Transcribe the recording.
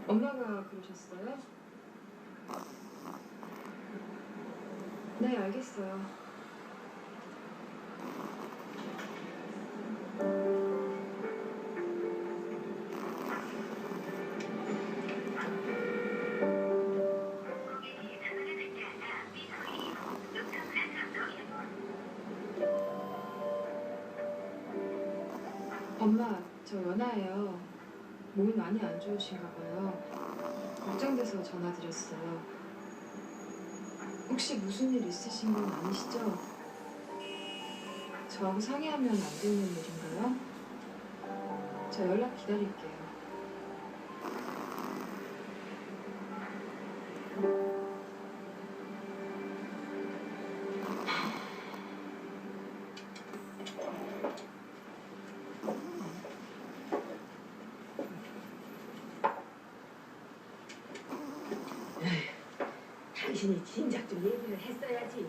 엄마가 그러셨어요? 네, 알겠어요. 엄마, 저 연아예요. 몸이 많이 안 좋으신가 봐요. 걱정돼서 전화드렸어요. 혹시 무슨 일 있으신 건 아니시죠? 저하고 상의하면 안 되는 일인가요? 저 연락 기다릴게요. 당신이 진작 좀 얘기를 했어야지.